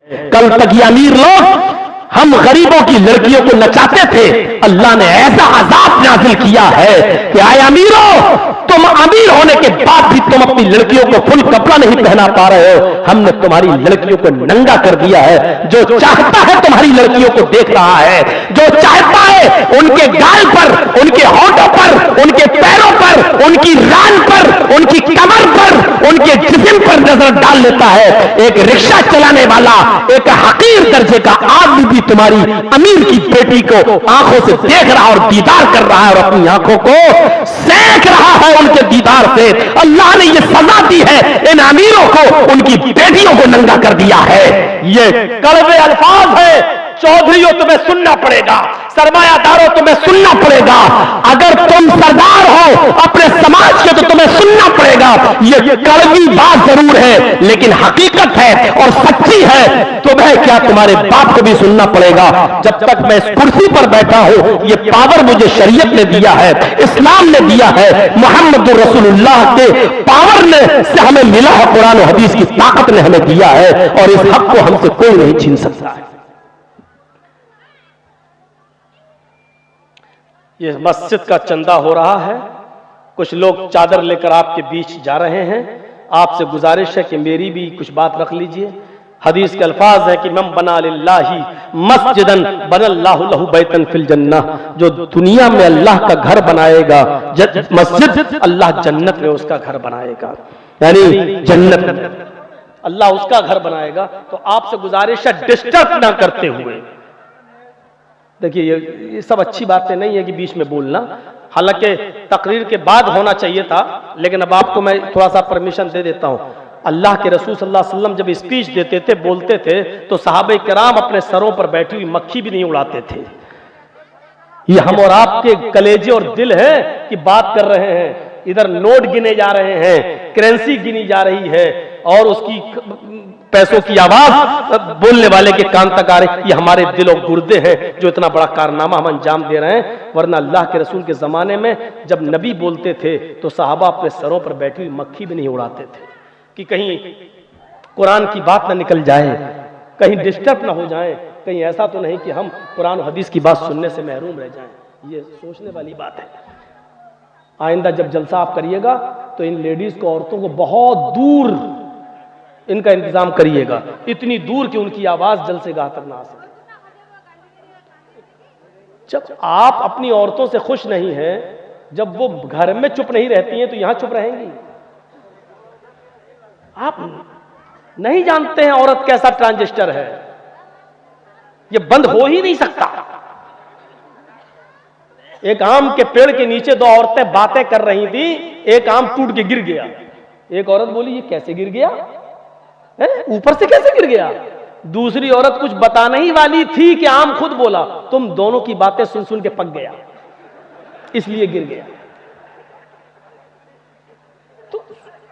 कल तक ये अमीर लोग हम गरीबों की लड़कियों को नचाते थे, अल्लाह ने ऐसा अजाब नाजिल किया है कि आए अमीरों, तुम अमीर होने के बाद भी तुम अपनी लड़कियों को फुल कपड़ा नहीं पहना पा रहे हो। हमने तुम्हारी लड़कियों को नंगा कर दिया है। जो चाहता है तुम्हारी लड़कियों को देख रहा है, जो चाहता है उनके गाल पर, उनके होठों पर, उनके पैरों पर, उनकी रान पर, उनकी कमर पर, उनके जिस्म पर नजर डाल लेता है। एक रिक्शा चलाने वाला, एक हकीर दर्जे का आदमी भी तुम्हारी अमीर की बेटी को आंखों से देख रहा और दीदार कर रहा है और अपनी आंखों को सेक रहा है उनके दीदार से। अल्लाह ने यह सजा दी है इन अमीरों को, उनकी बेटियों को नंगा कर दिया है। ये कड़वे अल्फाज है। चौधरियों तुम्हें सुनना पड़ेगा, सरमायादारों तुम्हें सुनना पड़ेगा। अगर तुम सरदार हो अपने समाज के तो तुम्हें सुनना पड़ेगा। ये कड़वी बात जरूर है लेकिन हकीकत है और सच्ची है। तुम्हें क्या, तुम्हारे बाप को भी सुनना पड़ेगा। जब तक मैं इस कुर्सी पर बैठा हूं, ये पावर मुझे शरीयत ने दिया है, इस्लाम ने दिया है, मोहम्मद रसूलुल्लाह के पावर ने से हमें मिला है, कुरान और हदीस की ताकत ने हमें दिया है और इस हक को हमसे कोई नहीं छीन सकता है। ये मस्जिद का चंदा हो रहा है, कुछ लोग चादर लेकर आपके बीच जा रहे हैं। आपसे गुजारिश है कि मेरी भी कुछ बात रख लीजिए। हदीस के अल्फाज है कि मम बना लिल्लाही मस्जिदन बनल्लाहु लहु बैतन फिल जन्नह, जो दुनिया में अल्लाह का घर बनाएगा, मस्जिद अल्लाह जन्नत में उसका घर बनाएगा, यानी जन्नत अल्लाह उसका घर बनाएगा। तो आपसे गुजारिश है डिस्टर्ब ना करते हुए, देखिए ये सब अच्छी बातें नहीं है कि बीच में बोलना, हालांकि तकरीर के बाद होना चाहिए था, लेकिन अब आपको मैं थोड़ा सा परमिशन दे देता हूं। अल्लाह के रसूल सल्लल्लाहु अलैहि वसल्लम जब स्पीच देते थे, बोलते थे, तो सहाबे किराम अपने सरों पर बैठी हुई मक्खी भी नहीं उड़ाते थे। ये हम और आपके कलेजे और दिल है कि बात कर रहे हैं, इधर नोट गिने जा रहे हैं, करेंसी गिनी जा रही है और उसकी पैसों की आवाज बोलने वाले के कान तक आ रही। ये हमारे दिल और गुर्दे हैं जो इतना बड़ा कारनामा हम अंजाम दे रहे हैं। वरना अल्लाह के रसूल के जमाने में जब नबी बोलते थे तो सहाबा अपने सरों पर बैठी हुई मक्खी भी नहीं उड़ाते थे कि कहीं कुरान की बात ना निकल जाए, कहीं डिस्टर्ब ना हो जाए, कहीं ऐसा तो नहीं कि हम कुरान और हदीस की बात सुनने से महरूम रह जाएं। ये सोचने वाली बात है। आइंदा जब जलसा आप करिएगा तो इन लेडीज को, औरतों को बहुत दूर इनका इंतजाम करिएगा, इतनी दूर कि उनकी आवाज जलसे गाह तक ना आ सके। जब आप अपनी औरतों से खुश नहीं हैं, जब वो घर में चुप नहीं रहती हैं तो यहां चुप रहेंगी? आप नहीं जानते हैं औरत कैसा ट्रांजिस्टर है, ये बंद हो ही नहीं सकता। एक आम के पेड़ के नीचे दो औरतें बातें कर रही थी, एक आम टूट के गिर गया। एक औरत बोली ये कैसे गिर गया, ऊपर से कैसे गिर गया? दूसरी औरत कुछ बताने ही वाली थी कि आम खुद बोला, तुम दोनों की बातें सुन सुन के पक गया, इसलिए गिर गया। तो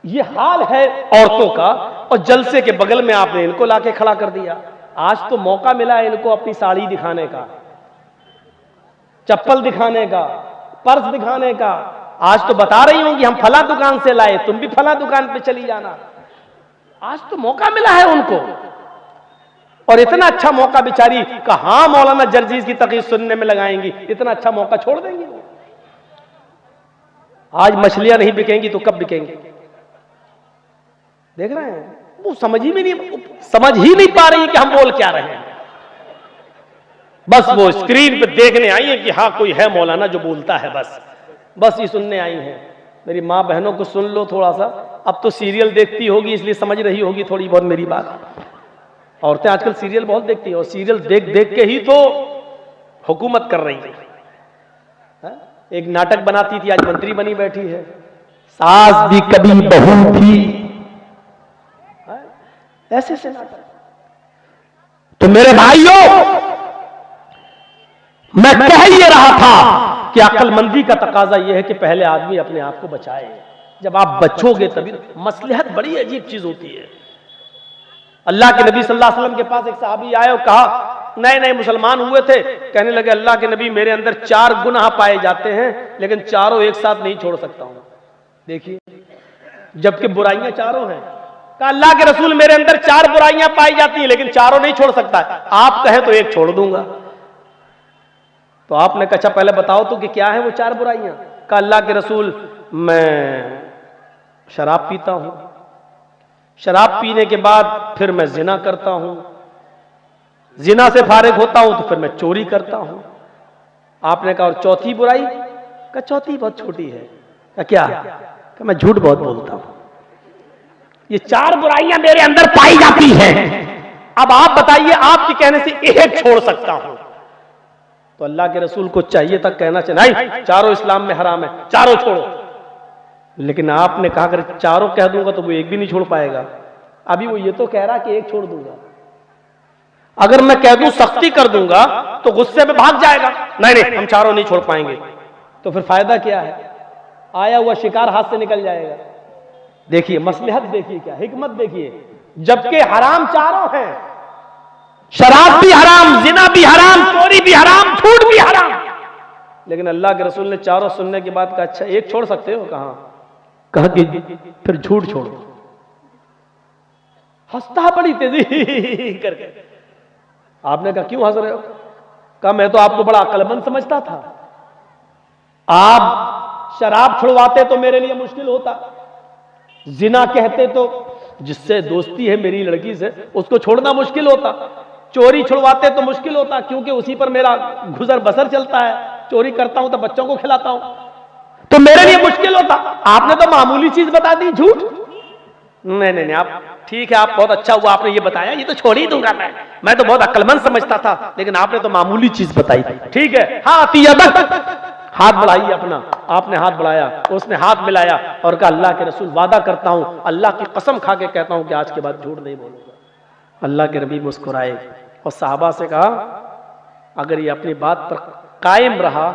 ये हाल है औरतों का। और जलसे के बगल में आपने इनको लाके खड़ा कर दिया। आज तो मौका मिला है इनको अपनी साड़ी दिखाने का, चप्पल दिखाने का, पर्स दिखाने का। आज तो बता रही हूं कि हम फला दुकान से लाए, तुम भी फला दुकान पे चली जाना। आज तो मौका मिला है उनको, और इतना अच्छा मौका बेचारी कहां मौलाना जर्जीज की तकरीर सुनने में लगाएंगी, इतना अच्छा मौका छोड़ देंगी वो। आज मछलियां नहीं बिकेंगी तो कब बिकेंगी? देख रहे हैं, वो समझ ही नहीं पा रही कि हम बोल क्या रहे हैं। बस वो स्क्रीन पे देखने आई है कि हाँ कोई है मौलाना जो बोलता है, बस ये सुनने आई है। मेरी माँ बहनों को सुन लो थोड़ा सा, अब तो सीरियल देखती होगी इसलिए समझ रही होगी थोड़ी बहुत मेरी बात। औरतें आजकल सीरियल बहुत देखती हैं और सीरियल देख देख के ही तो हुकूमत कर रही है। एक नाटक बनाती थी, आज मंत्री बनी बैठी है। सास भी कभी बहू थी, ऐसे से नाटक। तो मेरे भाइयों, मैं कह ये रहा था कि अक्लमंदी का तकाजा यह है कि पहले आदमी अपने आप को बचाए। जब आप बचोगे तभी। मसलहत बड़ी अजीब चीज होती है। अल्लाह के नबी सल्लल्लाहु अलैहि वसल्लम के पास एक सहाबी आए और कहा, नए नए मुसलमान हुए थे, कहने लगे अल्लाह के नबी मेरे अंदर 4 गुनाह पाए जाते हैं लेकिन चारों एक साथ नहीं छोड़ सकता हूं। देखिए, जबकि बुराइयां चारों हैं। कहा अल्लाह के रसूल मेरे अंदर 4 बुराइयां पाई जाती हैं लेकिन चारों नहीं छोड़ सकता, आप कहें तो एक छोड़ दूंगा। तो आपने कहा अच्छा पहले बताओ तो कि क्या है वो 4 बुराइयां। कहा अल्लाह के रसूल मैं शराब पीता हूं, शराब पीने के बाद फिर मैं जिना करता हूं, जिना से फारिग होता हूं तो फिर मैं चोरी करता हूं। आपने कहा और चौथी बुराई? कहा चौथी बहुत छोटी है। कहा क्या? कहा मैं झूठ बहुत बोलता हूं। ये 4 बुराइयां मेरे अंदर पाई जाती हैं, अब आप बताइए आपके कहने से एक छोड़ सकता हूं। तो अल्लाह के रसूल को चाहिए था कहना चाहिए नहीं चारों इस्लाम में हराम है, चारों छोड़ो। लेकिन आपने कहा अगर चारों कह दूंगा तो वो एक भी नहीं छोड़ पाएगा। अभी वो ये तो कह रहा कि एक छोड़ दूंगा, अगर मैं कह दूं सख्ती कर दूंगा तो गुस्से में भाग जाएगा, नहीं नहीं हम चारों नहीं छोड़ पाएंगे। तो फिर फायदा क्या है? आया हुआ शिकार हाथ से निकल जाएगा। देखिए मसलहत देखिए, क्या हिकमत देखिए, जबकि हराम चारों हैं, शराब भी हराम, जिना भी हराम, चोरी भी हराम, झूठ भी हराम, लेकिन अल्लाह के रसूल ने चारों सुनने के बाद कहा अच्छा एक छोड़ सकते हो? कहा कि फिर झूठ छोड़ो। हंसता बड़ी तेजी करके। आपने कहा क्यों हंस रहे हो? कहा मैं तो आपको बड़ा अक्लमंद समझता था, आप शराब छुड़वाते तो मेरे लिए मुश्किल होता, जिना कहते तो जिससे दोस्ती है मेरी लड़की से उसको छोड़ना मुश्किल होता, चोरी छुड़वाते तो मुश्किल होता क्योंकि उसी पर मेरा गुजर बसर चलता है, चोरी करता हूं तो बच्चों को खिलाता हूं, तो मेरे लिए मुश्किल होता। आपने तो मामूली चीज बता दी, झूठ। नहीं नहीं नहीं आप ठीक है, आप बहुत अच्छा हुआ आपने ये बताया, ये तो छोड़ ही दूंगा मैं तो बहुत अक्लमंद समझता था, लेकिन आपने तो मामूली चीज बताई। ठीक है हाँ हाथ बढ़ाइए अपना। आपने हाथ बढ़ाया, उसने हाथ मिलाया और कहा अल्लाह के रसूल वादा करता हूं, अल्लाह की कसम खा के कहता हूं कि आज के बाद झूठ नहीं बोलूंगा। अल्लाह के नबी मुस्कुराए और साहबा से कहा अगर ये अपनी बात पर कायम रहा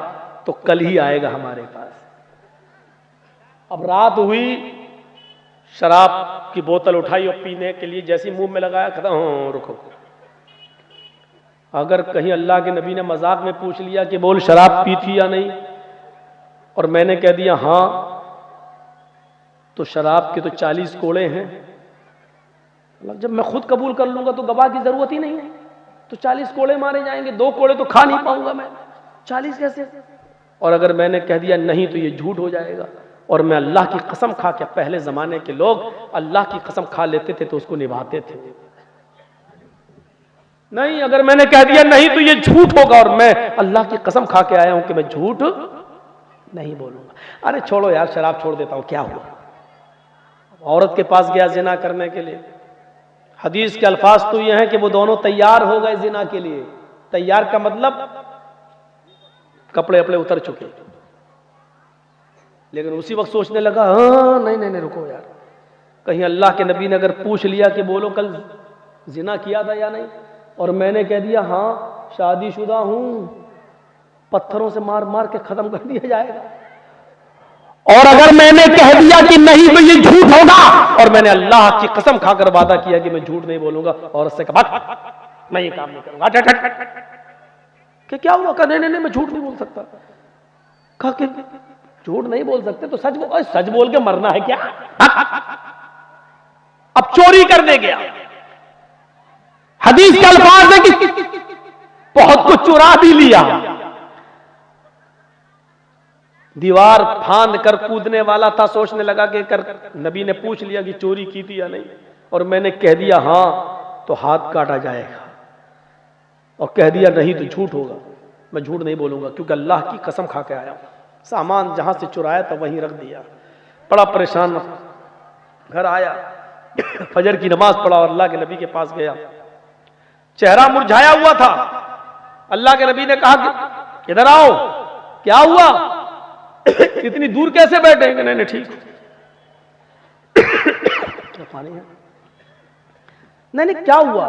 तो कल ही आएगा हमारे पास। अब रात हुई, शराब की बोतल उठाई और पीने के लिए जैसी मुंह में लगाया, कहता हूं रुको, अगर कहीं अल्लाह के नबी ने मजाक में पूछ लिया कि बोल शराब पी थी या नहीं, और मैंने कह दिया हां, तो शराब के तो 40 कोड़े हैं, जब मैं खुद कबूल कर लूंगा तो गवाह की जरूरत ही नहीं है, तो 40 कोड़े मारे जाएंगे, 2 कोड़े तो खा नहीं पाऊंगा मैं, 40 कैसे? और अगर मैंने कह दिया नहीं तो ये झूठ हो जाएगा। और मैं अल्लाह की कसम खा के, पहले जमाने के लोग अल्लाह की कसम खा लेते थे तो उसको निभाते थे। नहीं, अगर मैंने कह दिया नहीं तो ये झूठ होगा और मैं अल्लाह की कसम खा के आया हूं कि मैं झूठ नहीं बोलूंगा। अरे छोड़ो यार, शराब छोड़ देता हूं, क्या हुआ? औरत के पास गया जिना करने के लिए, हदीस के अल्फाज तो ये हैं कि वो दोनों तैयार हो गए जिना के लिए। तैयार का मतलब कपड़े अपने उतर चुके, लेकिन उसी वक्त सोचने लगा हाँ नहीं नहीं नहीं रुको यार, कहीं अल्लाह के नबी ने अगर पूछ लिया कि बोलो कल जिना किया था या नहीं, और मैंने कह दिया हाँ शादीशुदा हूं, पत्थरों से मार मार के खत्म कर दिया जाएगा। और अगर मैंने कह दिया कि नहीं तो ये झूठ होगा, और मैंने अल्लाह की कसम खाकर वादा किया कि मैं झूठ नहीं बोलूंगा, और उससे कहा मैं ये काम नहीं करूंगा। क्या हुआ? कहा नहीं नहीं मैं झूठ नहीं बोल सकता। कहा कि झूठ नहीं बोल सकते तो सच बोल के मरना है क्या? अब चोरी करने गया, हदीस के अल्फाज है कि बहुत कुछ चुरा भी लिया, दीवार फांद कर कूदने वाला था, सोचने लगा कि नबी ने पूछ लिया कि चोरी की थी या नहीं, और मैंने कह दिया हां तो हाथ काटा जाएगा, और कह दिया नहीं तो झूठ होगा, मैं झूठ नहीं बोलूंगा क्योंकि अल्लाह की कसम खा के आया हूं। सामान जहां से चुराया था वहीं रख दिया, बड़ा परेशान, घर आया, फजर की नमाज पढ़ा और अल्लाह के नबी के पास गया, चेहरा मुरझाया हुआ था। अल्लाह के नबी ने कहा कि इधर आओ, क्या हुआ? इतनी दूर कैसे बैठे? नहीं नहीं ठीक, पानी है? नहीं नहीं क्या हुआ?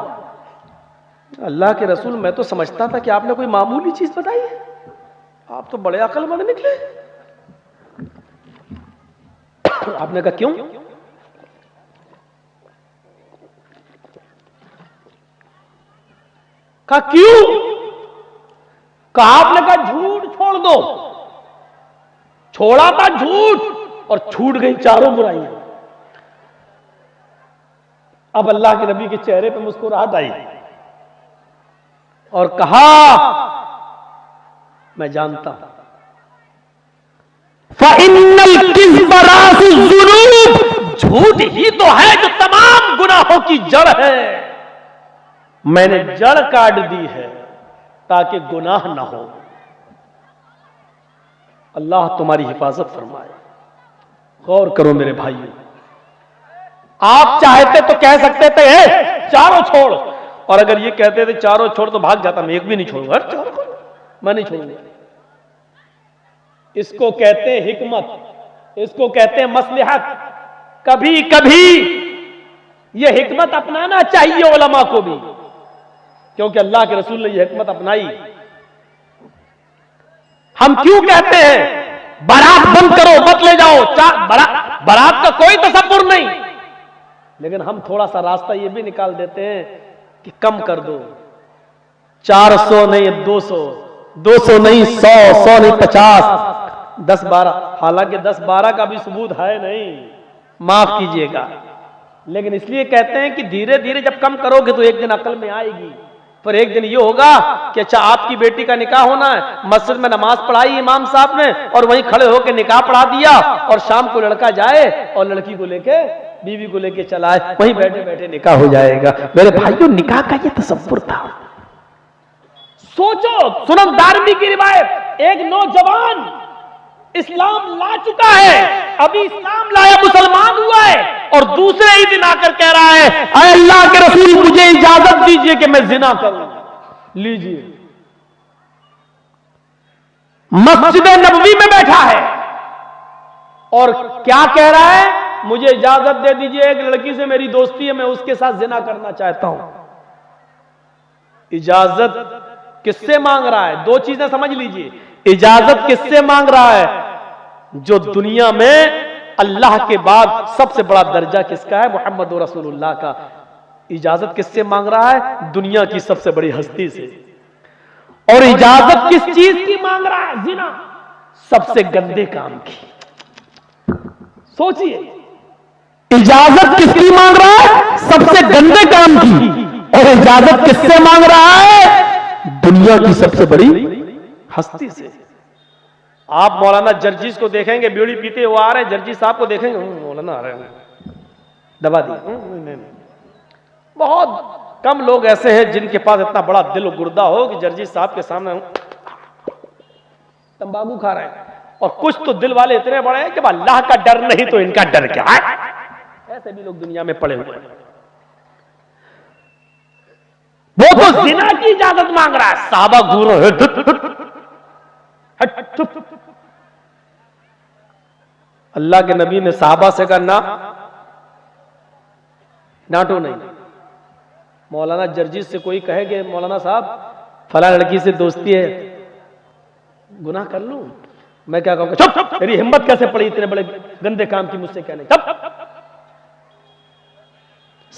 अल्लाह के रसूल मैं तो समझता था कि आपने कोई मामूली चीज बताई है, आप तो बड़े अक्लमंद निकले। आपने कहा क्यों? कहा क्यों? कहा आपने कहा झूठ छोड़ दो, छोड़ा था झूठ और छूट गई चारों बुराइयां। अब अल्लाह के नबी के चेहरे पर मुस्कुराहट आई और कहा, मैं जानता हूं फ़इन्नल किज़्ब रासुज़ ज़ुनूब, झूठ ही तो है जो तमाम गुनाहों की जड़ है। मैंने जड़ काट दी है ताकि गुनाह ना हो। अल्लाह तुम्हारी हिफाजत फरमाए। गौर करो मेरे भाइयों, आप चाहते तो कह सकते थे चारों छोड़, और अगर ये कहते थे चारों छोड़ तो भाग जाता, मैं एक भी नहीं छोड़ूंगा, चारों छोड़, मैं नहीं छोड़ूंगा। इसको कहते हैं हिकमत, इसको कहते हैं मसलहत। कभी कभी यह हिकमत अपनाना चाहिए उलमा को भी, क्योंकि अल्लाह के रसूल ने यह हिकमत अपनाई। हम क्यों कहते हैं बारात बंद करो, मत ले जाओ, बारात का कोई तसव्वुर नहीं, लेकिन हम थोड़ा सा रास्ता यह भी निकाल देते हैं कि कम कर दो, 400 नहीं 200, 200 नहीं 100, 100 नहीं 50, 10-12, हालांकि 10-12 का भी सबूत है नहीं, माफ कीजिएगा, लेकिन इसलिए कहते हैं कि धीरे धीरे जब कम करोगे तो एक दिन अकल में आएगी। पर एक दिन ये होगा कि अच्छा आपकी बेटी का निकाह होना है, मस्जिद में नमाज पढ़ाई इमाम साहब ने और वहीं खड़े होकर निकाह पढ़ा दिया, और शाम को लड़का जाए और लड़की को लेके, बीवी को लेके चला आए, वहीं बैठे बैठे निकाह हो जाएगा। मेरे भाइयों, निकाह का ये तसव्वुर था। सोचो, सुनन दारमी की रिवायत, एक नौजवान इस्लाम ला चुका है, अभी इस्लाम लाया, मुसलमान हुआ है, और दूसरे ही दिन आकर कह रहा है, अरे अल्लाह के रसूल मुझे इजाजत दीजिए कि मैं जिना करूं। लीजिए, मस्जिद नबवी में बैठा है और क्या कह रहा है, मुझे इजाजत दे दीजिए, एक लड़की से मेरी दोस्ती है, मैं उसके साथ जिना करना चाहता हूं। इजाजत किससे मांग रहा है? दो चीजें समझ लीजिए, इजाजत किससे मांग रहा है? जो दुनिया में अल्लाह के बाद सबसे बड़ा दर्जा किसका है? मोहम्मद रसूलुल्लाह का। इजाजत किससे मांग रहा है? दुनिया की सबसे बड़ी हस्ती से। और इजाजत किस चीज की मांग रहा है? जिना, सबसे गंदे काम की। सोचिए, इजाजत किसकी मांग रहा है? सबसे गंदे काम की। और इजाजत किससे मांग रहा है? दुनिया की सबसे बड़ी हस्ती से। आप मौलाना जर्जिस को देखेंगे, बीड़ी पीते हुए आ रहे हैं, जर्जिस साहब को देखेंगे, मौलाना आ रहे हैं, दबा दिए। बहुत कम लोग ऐसे हैं जिनके पास इतना बड़ा दिल गुर्दा हो कि जर्जिस साहब के सामने तंबाकू खा रहे हैं। और कुछ तो दिल वाले इतने बड़े हैं कि अल्लाह का डर नहीं तो इनका डर क्या है। ऐसे भी लोग दुनिया में पड़े हुए हैं। वो तो जिना की इजाजत मांग रहा है, साहबा घूर अल्लाह के नबी ने साहबा से कहा, ना डांटो नहीं। मौलाना जर्जिस से कोई कहे मौलाना साहब फला लड़की से दोस्ती है, गुनाह कर लूं, मैं क्या कहूंगा, चुप, मेरी हिम्मत कैसे पड़ी इतने बड़े गंदे काम की मुझसे कहने। चुप,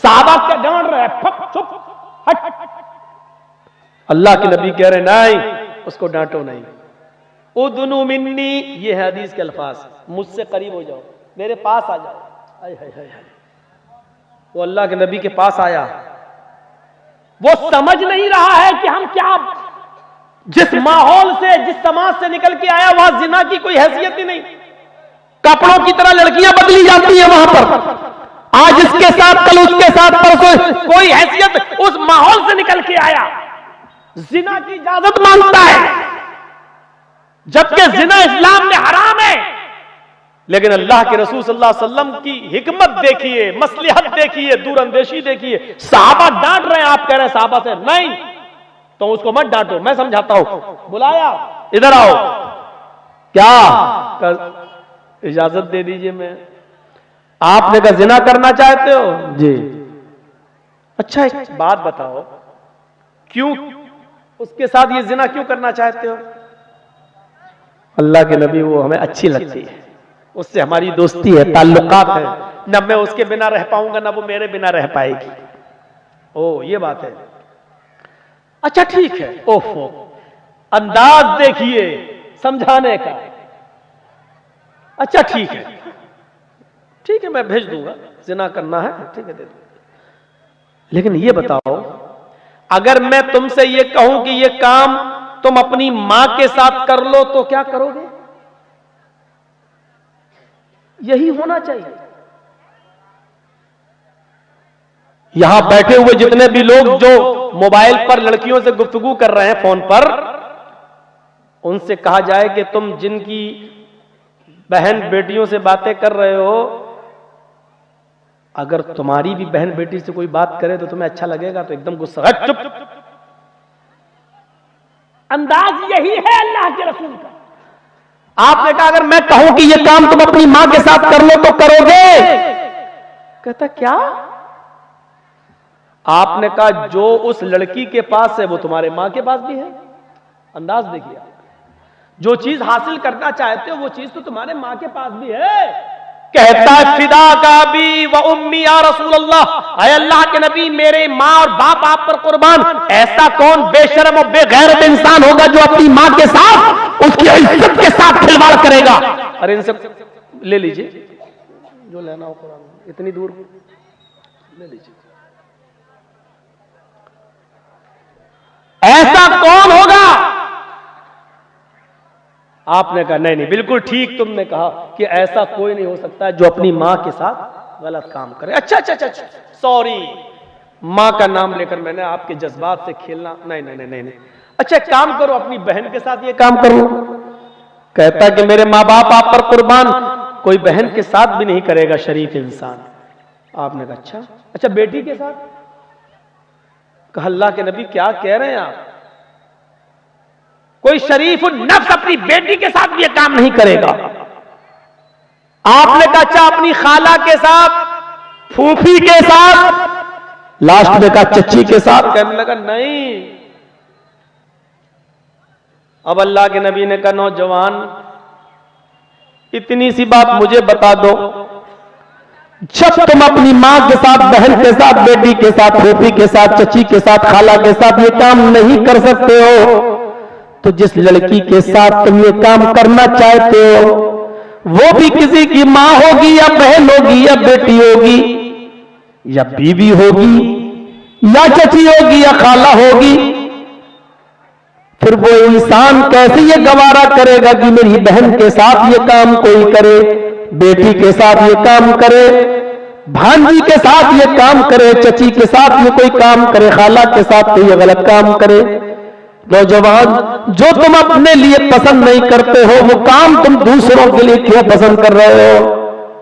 साहबा क्या डांट रहा है, चुप, हट। अल्लाह के नबी कह रहे नहीं, उसको डांटो नहीं। उदनु मिन्नी, ये है हदीस के अल्फाज, मुझसे करीब हो जाओ, मेरे पास आ जाओ। हाय हाय हाय। वो अल्लाह के नबी के पास आया, वो समझ नहीं रहा है कि हम क्या, जिस माहौल से, जिस समाज से निकल के आया वहां जिना की कोई हैसियत ही नहीं। कपड़ों की तरह लड़कियां बदली जाती है वहां पर, आज इसके साथ कल उसके साथ, परसों, कोई हैसियत, उस माहौल से निकल के आया, जिना की इजाजत मांगता है, जबकि जिना इस्लाम में हराम है। लेकिन अल्लाह के रसूल सल्लल्लाहु अलैहि वसल्लम की हिकमत देखिए, मसलहत देखिए, दूरअंदेशी देखिए। साहबा डांट रहे हैं, आप कह रहे हैं साहबा से नहीं, तो उसको मत डांटो, मैं समझाता हूं। बुलाया, इधर आओ, क्या इजाजत दे दीजिए। मैं, आपने कहा जिना करना चाहते हो जी, अच्छा एक बात बताओ, क्यों उसके साथ ये जिना क्यों करना चाहते हो? अल्लाह के नबी, वो हमें अच्छी लगती है, उससे हमारी दोस्ती है, ताल्लुकात है, न मैं उसके बिना रह पाऊंगा ना वो मेरे बिना रह पाएगी। ओ, ये बात है, अच्छा ठीक है। ओफो, अंदाज देखिए समझाने का। अच्छा ठीक है, ठीक है, मैं भेज दूंगा, जिना करना है, ठीक है, दे दूंगा। लेकिन ये बताओ, अगर मैं तुमसे ये कहूं कि ये काम तुम अपनी मां के साथ कर लो तो क्या करोगे? यही होना चाहिए। यहां बैठे हुए जितने भी लोग जो मोबाइल पर लड़कियों से गुफ्तगू कर रहे हैं फोन पर, उनसे कहा जाए कि तुम जिनकी बहन बेटियों से बातें कर रहे हो, अगर तुम्हारी भी बहन बेटी से कोई बात करे तो तुम्हें अच्छा लगेगा? तो एकदम गुस्सा, चुप। अंदाज यही है अल्लाह के रसूल का। आपने कहा अगर मैं कहूं कि ये काम तुम अपनी मां के साथ कर लो तो करोगे? कहता क्या? आपने कहा जो उस लड़की के पास है वो तुम्हारे मां के पास भी है। अंदाज देखिए, जो चीज हासिल करना चाहते हो वो चीज तो तुम्हारे मां के पास भी है। कहता है फिदा का भी व उम्मी या रसूल अल्लाह, अय अल्लाह के नबी मेरे मां और बाप आप पर कुर्बान। ऐसा कौन बेशर्म और बेगैरत इंसान होगा जो अपनी मां के साथ उसकी इज्जत के साथ खिलवाड़ करेगा? अरे इनसे ले लीजिए जो लेना हो कुरान, इतनी दूर ले लीजिए। ऐसा कौन होगा? आपने कहा नहीं बिल्कुल ठीक तुमने कहा कि ऐसा कोई नहीं हो सकता जो अपनी मां के साथ गलत काम करे। अच्छा, सॉरी, मां का नाम लेकर मैंने आपके जज्बात से खेलना नहीं। अच्छा काम करो, अपनी बहन के साथ ये काम करो। कहता कि मेरे माँ बाप आप पर कुर्बान, कोई बहन के साथ भी नहीं करेगा शरीफ इंसान। आपने कहा अच्छा बेटी के साथ? कहा अल्लाह के नबी क्या कह रहे हैं आप? कोई शरीफ नफ्स अपनी बेटी के साथ भी ये काम नहीं करेगा। आपने कहा अच्छा अपनी खाला के साथ, फूफी के साथ, लास्ट में कहा चच्ची के साथ? कहने लगा नहीं। अब अल्लाह के नबी ने कहा नौजवान इतनी सी बात मुझे बता दो, जब तुम अपनी मां के साथ, बहन के साथ, बेटी के साथ, फूफी के साथ, चची के साथ, खाला के साथ ये काम नहीं कर सकते हो, तो जिस लड़की के साथ तुम ये काम करना चाहते हो वो भी किसी की मां होगी या बहन होगी या बेटी होगी या बीवी होगी या चची होगी या खाला होगी, फिर वो इंसान कैसे ये गवारा करेगा कि मेरी बहन के साथ ये काम कोई करे, बेटी के साथ ये काम करे, भांजी के साथ ये काम करे, चची के साथ ये कोई काम करे, खाला के साथ कोई गलत काम करे? नौजवान जो तुम अपने लिए पसंद नहीं करते हो वो काम तुम दूसरों के लिए क्यों पसंद कर रहे हो?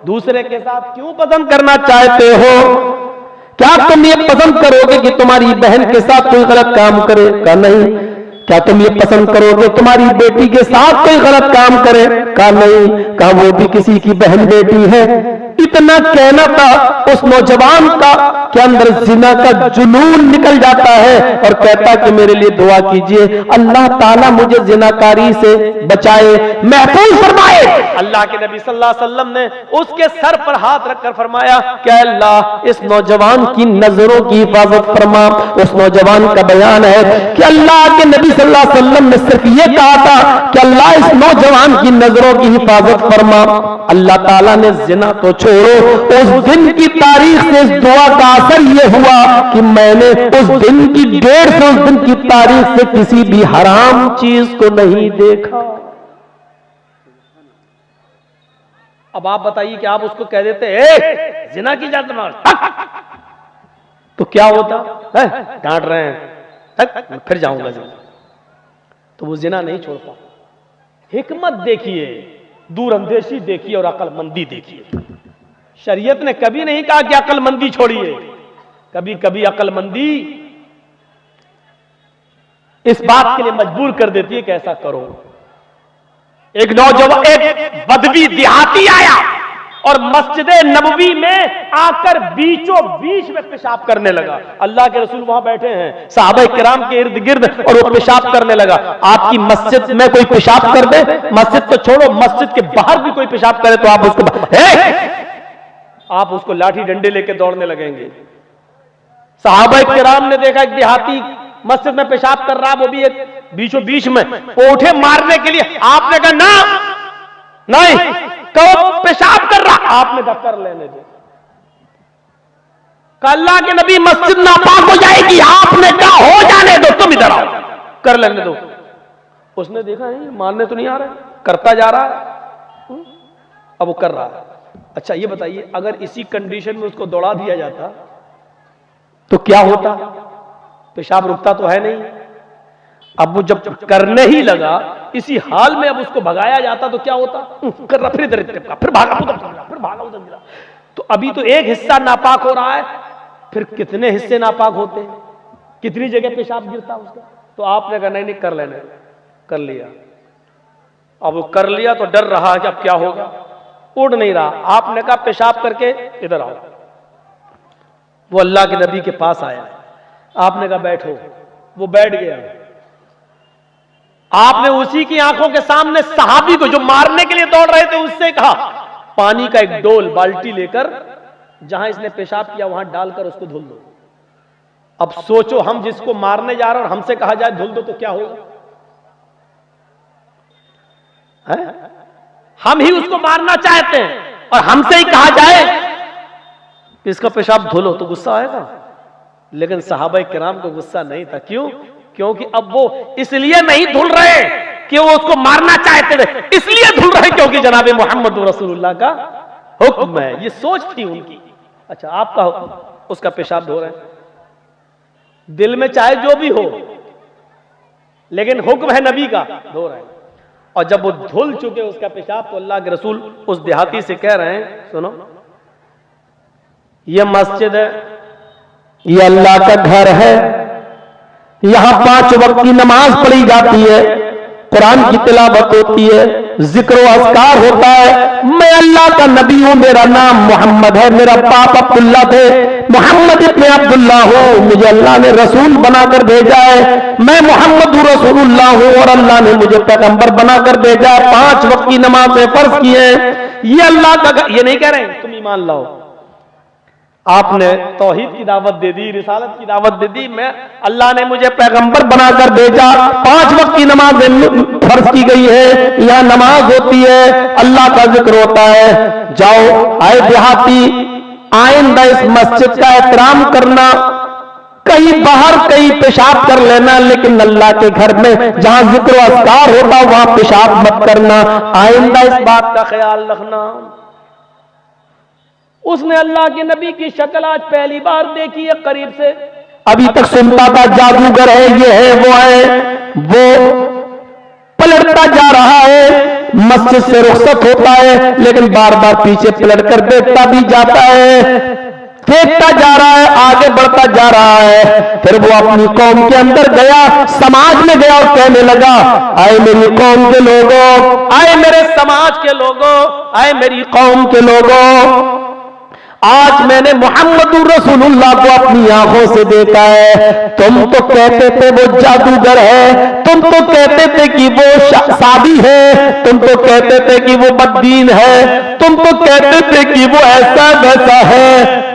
दूसरे के साथ क्यों पसंद करना चाहते हो? क्या तुम ये पसंद करोगे कि तुम्हारी बहन के साथ कोई गलत काम करे? का नहीं। क्या तुम ये पसंद करोगे तुम्हारी बेटी के साथ कोई गलत काम करे? का नहीं। का वो भी किसी की बहन बेटी है। इतना कहना था उस नौजवान का के अंदर जिना का जुनून निकल जाता है और कहता कि मेरे लिए दुआ कीजिए, अल्लाह ताला मुझे जिनाकारी से बचाए, महफूज फरमाए। अल्लाह के नबी सल्लल्लाहु अलैहि वसल्लम ने उसके सर पर हाथ रखकर फरमाया कि अल्लाह इस नौजवान की नजरों की हिफाजत फरमा। उस नौजवान का बयान है कि अल्लाह के नबी सल्लल्लाहु अलैहि वसल्लम ने सिर्फ ये कहा था कि अल्लाह इस नौजवान की नजरों की हिफाजत फरमा। अल्लाह ताला ने जिना तो छोड़ो, उस दिन की तारीख से इस दुआ का असर यह हुआ कि मैंने उस दिन की 150 दिन की तारीख से किसी भी हराम चीज को नहीं देखा। अब आप बताइए कि आप उसको कह देते ए जिना की जात मार तो क्या होता? डांट रहे हैं फिर जाऊंगा जिना, तो वो जिना नहीं छोड़ पा। हिकमत देखिए, दूरअंदेशी देखिए और अकलमंदी देखिए। शरीयत ने कभी नहीं कहा कि अकलमंदी छोड़िए, कभी कभी अकलमंदी इस बात के लिए मजबूर कर देती है कि ऐसा करो। एक नौजवान, एक बदवी देहाती आया और मस्जिद नबवी में आकर बीचों बीच में पेशाब करने लगा। अल्लाह के रसूल वहां बैठे हैं सहाबा किराम के इर्द गिर्द और वो पेशाब करने लगा। आपकी मस्जिद में कोई पेशाब कर दे, मस्जिद तो छोड़ो मस्जिद के बाहर भी कोई पेशाब करे तो आप उसको लाठी डंडे लेके दौड़ने लगेंगे। सहाबा किराम ने देखा एक देहाती मस्जिद में पेशाब कर रहा, वो भी एक बीचों बीच में, वो उठे मारने के लिए। आपने कहा ना नहीं, कहो पेशाब कर रहा, आपने कहा कर लेने दे। कहा अल्लाह के नबी मस्जिद नापाक हो जाएगी, आपने कहा हो जाने दो, तुम इधर आओ, कर लेने दो। उसने देखा नहीं, मारने तो नहीं आ रहा, करता जा रहा है, अब वो कर रहा है। अच्छा ये बताइए, अगर इसी कंडीशन में उसको दौड़ा दिया जाता तो क्या होता? पेशाब रुकता तो है नहीं। अब वो जब करने ही लगा, इसी हाल में अब उसको भगाया जाता तो क्या होता? कर रहा, फिर इधर फिर भागा उधर, फिर भागा उधर गिरा। तो अभी तो एक हिस्सा नापाक हो रहा है, फिर कितने हिस्से नापाक होते हैं, कितनी जगह पेशाब गिरता उसका। तो आपने कहा नहीं कर लेने, कर लिया। अब वो कर लिया तो डर रहा कि अब क्या होगा, उड़ नहीं रहा। आपने कहा पेशाब करके इधर आओ। वो अल्लाह के नबी के पास आया, आपने कहा बैठो, वो बैठ गया। आपने उसी की आंखों के सामने सहाबी को जो मारने के लिए दौड़ रहे थे उससे कहा पानी का एक डोल बाल्टी लेकर जहां इसने पेशाब किया वहां डालकर उसको धुल दो। अब सोचो, हम जिसको मारने जा रहे हैं और हमसे कहा जाए धुल दो तो क्या होगा? हम ही उसको मारना चाहते हैं और हमसे ही कहा जाए कि इसका पेशाब धुलो तो गुस्सा आएगा। लेकिन सहाबा किराम को गुस्सा नहीं था। क्यों? क्योंकि अब वो इसलिए नहीं धुल रहे कि वो उसको मारना चाहते थे, इसलिए धुल रहे क्योंकि जनाबे मोहम्मद रसूलुल्लाह का हुक्म है। ये सोच थी उनकी। अच्छा, आपका उसका पेशाब धो रहे हैं, दिल में चाहे जो भी हो, लेकिन हुक्म है नबी का, धो रहे हैं। और जब वो धुल चुके उसका पेशाब तो अल्लाह के रसूल उस देहाती से कह रहे हैं, सुनो ये मस्जिद है, ये अल्लाह का घर है, यहां 5 वक्त की नमाज पढ़ी जाती है, कुरान की तिलावत होती है, जिक्र व अस्कार होता है। मैं अल्लाह का नबी हूं, मेरा नाम मोहम्मद है, मेरा बाप अब्दुल्ला थे, मोहम्मद इब्ने अब्दुल्ला हूं, मुझे अल्लाह ने रसूल बनाकर भेजा है। मैं मोहम्मद रसूलुल्लाह हूं और अल्लाह ने मुझे पैगंबर बनाकर भेजा है। 5 वक्त की नमाजें फर्ज की हैं। ये अल्लाह का, ये नहीं कह रहे तुम ईमान लाओ, आपने तौहीद की दावत दे दी, रिसालत की दावत दे दी, मैं अल्लाह ने मुझे पैगंबर बनाकर भेजा। 5 वक्त की नमाज फर्ज की गई है, यहां नमाज होती है, अल्लाह का जिक्र होता है। जाओ आए देहाती, आइंदा इस मस्जिद का एहतराम करना, कहीं बाहर कहीं पेशाब कर लेना, लेकिन अल्लाह के घर में जहां जिक्र अस्कार होता वहां पेशाब मत करना, आइंदा इस बात का ख्याल रखना। उसने अल्लाह के नबी की शक्ल आज पहली बार देखी है करीब से। अभी तक सुनता था जादूगर है, ये है, वो है, वो पलटता जा रहा है, मस्जिद से रुखसत होता है, लेकिन बार बार पीछे पलट कर देखता भी जाता है, देखता जा रहा है, आगे बढ़ता जा रहा है। फिर वो अपनी कौम के अंदर गया, समाज में गया और कहने लगा, आए मेरी कौम के लोगों, आए मेरे समाज के लोगों, आए मेरी कौम के लोगों, आज मैंने मोहम्मद रसूलुल्लाह को अपनी आंखों से देखा है। तुम तो कहते थे वो जादूगर है, तुम तो कहते थे कि वो सादी है, तुम तो कहते थे कि वो बददीन है, तुम तो कहते थे कि वो ऐसा वैसा है।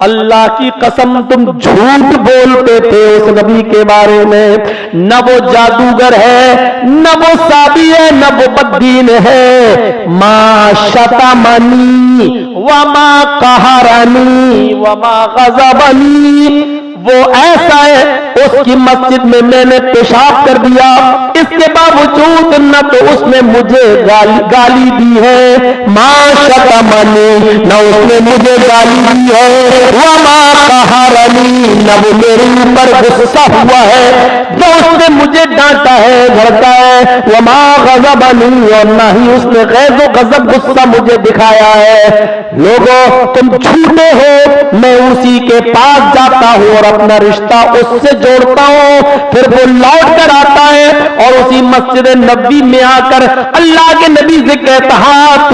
अल्लाह की कसम तुम झूठ बोलते थे उस नबी के बारे में। न वो जादूगर है, न वो सादी है, न वो बददीन है। मा शतमनी व मा कहरनी व मा गज़बनी, वो ऐसा है उसकी मस्जिद में मैंने पेशाब कर दिया, इसके बावजूद न तो उसने मुझे गाली दी है, मा शतमनी, न उसने मुझे गाली दी है, व मा कहरनी, न वो मेरे ऊपर गुस्सा हुआ है, जो उसने मुझे डांटा है, भड़का है, व मा गज़बनी, और न ही उसने गैज़ो गज़ब गुस्सा मुझे दिखाया है। लोगों तुम झूठे हो, मैं उसी के पास जाता हूं और अपना रिश्ता उससे जोड़ता हूं, फिर वो लौट कर आता है और उसी मस्जिद नबी में आकर अल्लाह के नबी से कहता, हाथ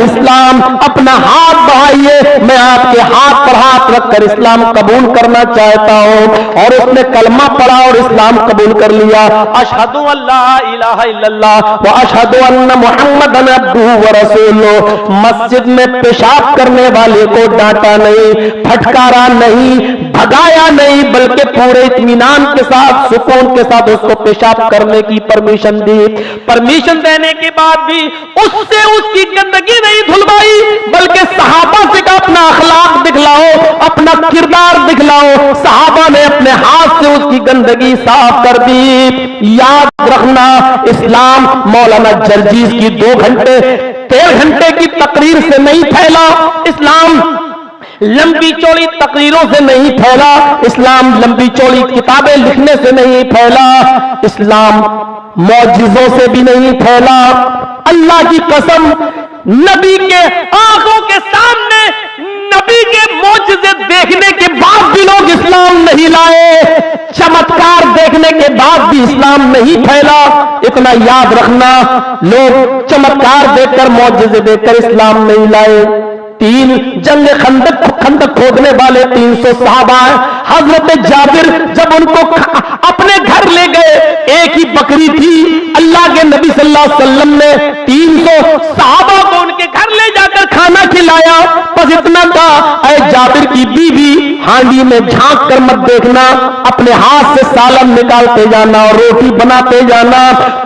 इस्लाम, अपना हाथ बढ़ाइए, मैं आपके हाथ पर हाथ रखकर इस्लाम कबूल करना चाहता हूं। और उसने कलमा पढ़ा और इस्लाम कबूल कर लिया। अशहदु अल्ला इलाहा इल्लल्लाह व अशहदु अन्ना मुहम्मदन अब्दुहु व रसूलुहु। मस्जिद में पेशाब करने वाले को डांटा नहीं, फटकारा नहीं, भगाया नहीं, बल्कि पूरे इत्मीनान के साथ, सुकून के साथ उसको पेशाब करने की परमिशन दी। परमिशन देने के बाद भी उससे उसकी गंदगी नहीं धुलवाई, बल्कि सहाबा से का अपना अखलाक दिखलाओ, अपना किरदार दिखलाओ। सहाबा ने अपने हाथ से उसकी गंदगी साफ कर दी। याद रखना, इस्लाम मौलाना जर्जीस की 2 घंटे 13 घंटे की तकरीर से नहीं फैला, इस्लाम लंबी चौड़ी तकरीरों से नहीं फैला, इस्लाम लंबी चौड़ी किताबें लिखने से नहीं फैला, इस्लाम मौजिज़ों से भी नहीं फैला। अल्लाह की कसम, नबी के आंखों के सामने नबी के मौजिज़े देखने के बाद भी लोग इस्लाम नहीं लाए, चमत्कार देखने के बाद भी इस्लाम नहीं फैला। इतना याद रखना, लोग चमत्कार देखकर, मौजिज़े देखकर इस्लाम नहीं लाए। 3 जंग खंदक खोदने वाले 300 सहाबा, हजरत जाबिर जब उनको अपने घर ले गए, एक ही बकरी थी, अल्लाह के नबी सल्लल्लाहु अलैहि वसल्लम ने 300 सहाबा को उनके घर ले जाकर खाना खिलाया। बस इतना था, ऐ जाबिर की बीवी, हांडी में झांक कर मत देखना, अपने हाथ से सालन निकालते जाना और रोटी बनाते जाना।